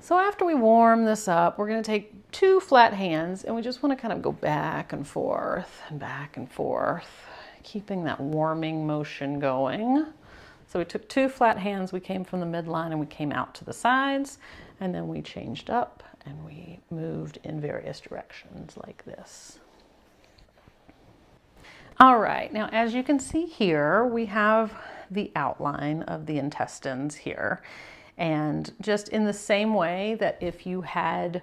So after we warm this up, we're going to take 2 flat hands and we just want to kind of go back and forth, keeping that warming motion going. So we took 2 flat hands, we came from the midline and we came out to the sides, and then we changed up and we moved in various directions like this. All right, now as you can see here, we have the outline of the intestines here. And just in the same way that if you had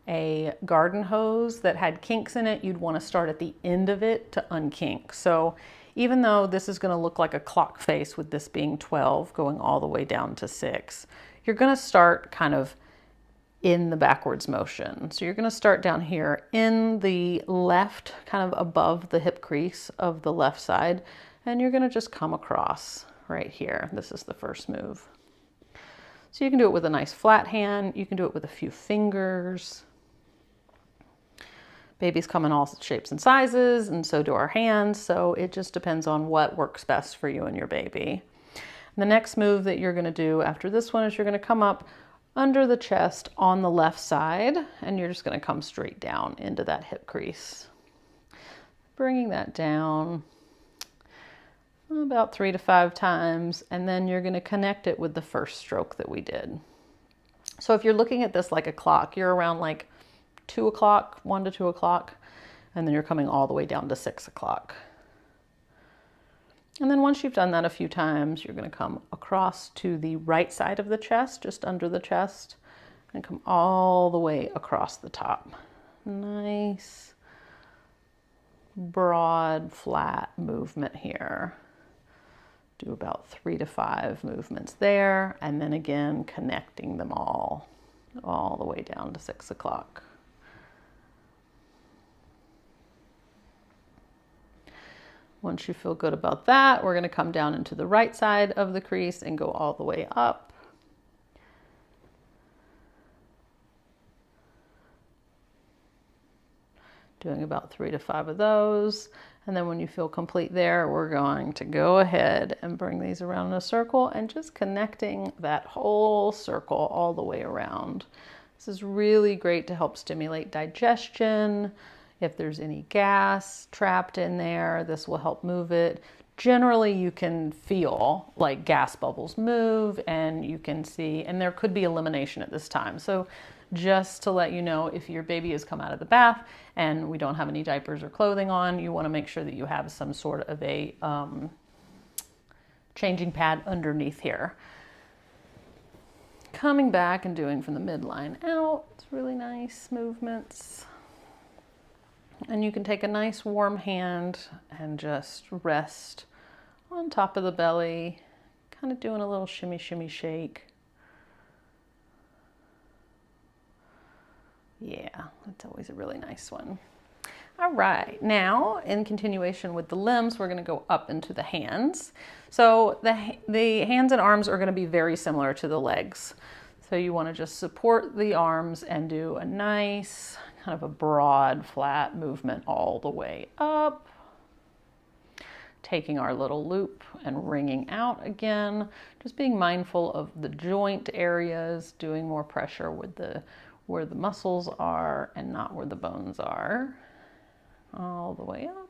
a garden hose that had kinks in it, you'd want to start at the end of it to unkink. So even though this is going to look like a clock face with this being 12 going all the way down to 6, you're going to start kind of in the backwards motion. So you're going to start down here in the left, kind of above the hip crease of the left side, and you're going to just come across right here. This is the first move. So you can do it with a nice flat hand, you can do it with a few fingers. Babies come in all shapes and sizes, and so do our hands, so it just depends on what works best for you and your baby. And the next move that you're going to do after this one is you're going to come up under the chest on the left side, and you're just going to come straight down into that hip crease. Bringing that down about 3 to 5 times, and then you're going to connect it with the first stroke that we did. So if you're looking at this like a clock, you're around like 2 o'clock, 1 to 2 o'clock, and then you're coming all the way down to 6 o'clock. And then once you've done that a few times, you're going to come across to the right side of the chest, just under the chest, and come all the way across the top. Nice, broad, flat movement here. Do about 3 to 5 movements there, and then again connecting them all the way down to 6 o'clock. Once you feel good about that, we're going to come down into the right side of the crease and go all the way up. Doing about 3 to 5 of those. And then when you feel complete there, we're going to go ahead and bring these around in a circle and just connecting that whole circle all the way around. This is really great to help stimulate digestion. If there's any gas trapped in there, this will help move it. Generally, you can feel like gas bubbles move, and you can see, and there could be elimination at this time. So just to let you know, if your baby has come out of the bath and we don't have any diapers or clothing on, you want to make sure that you have some sort of a changing pad underneath here. Coming back and doing from the midline out, it's really nice movements. And you can take a nice warm hand and just rest on top of the belly, kind of doing a little shimmy, shimmy, shake. Yeah, that's always a really nice one. All right, now in continuation with the limbs, we're going to go up into the hands. So the hands and arms are going to be very similar to the legs. So you want to just support the arms and do a nice kind of a broad, flat movement all the way up. Taking our little loop and wringing out again. Just being mindful of the joint areas, doing more pressure with where the muscles are and not where the bones are. All the way up.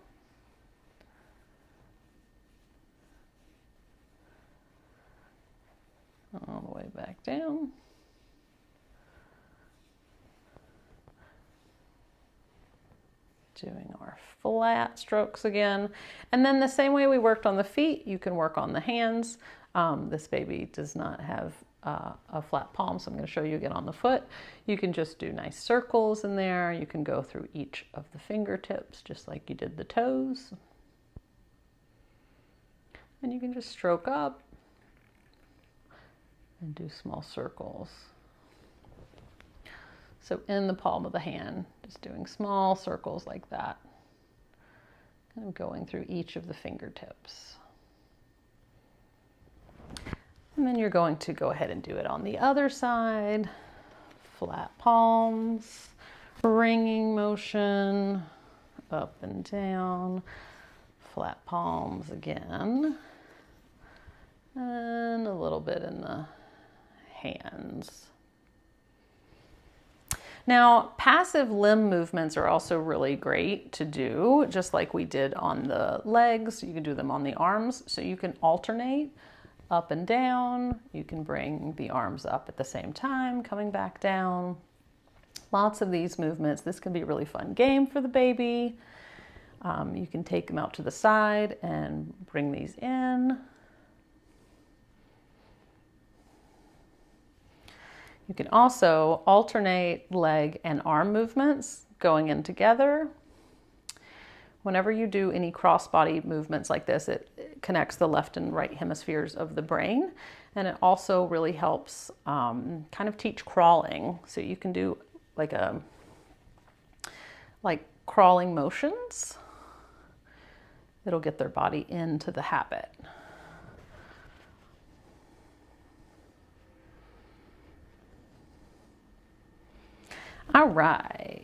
All the way back down. Doing our flat strokes again. And then the same way we worked on the feet, you can work on the hands. This baby does not have a flat palm, so I'm going to show you again on the foot. You can just do nice circles in there. You can go through each of the fingertips, just like you did the toes. And you can just stroke up and do small circles. So in the palm of the hand, just doing small circles like that. Kind of going through each of the fingertips. And then you're going to go ahead and do it on the other side. Flat palms, ringing motion, up and down, flat palms again, and a little bit in the hands. Now, passive limb movements are also really great to do, just like we did on the legs. You can do them on the arms, so you can alternate up and down. You can bring the arms up at the same time, coming back down. Lots of these movements. This can be a really fun game for the baby. You can take them out to the side and bring these in. You can also alternate leg and arm movements going in together. Whenever you do any cross-body movements like this, it connects the left and right hemispheres of the brain, and it also really helps kind of teach crawling. So you can do like crawling motions. It'll get their body into the habit. All right.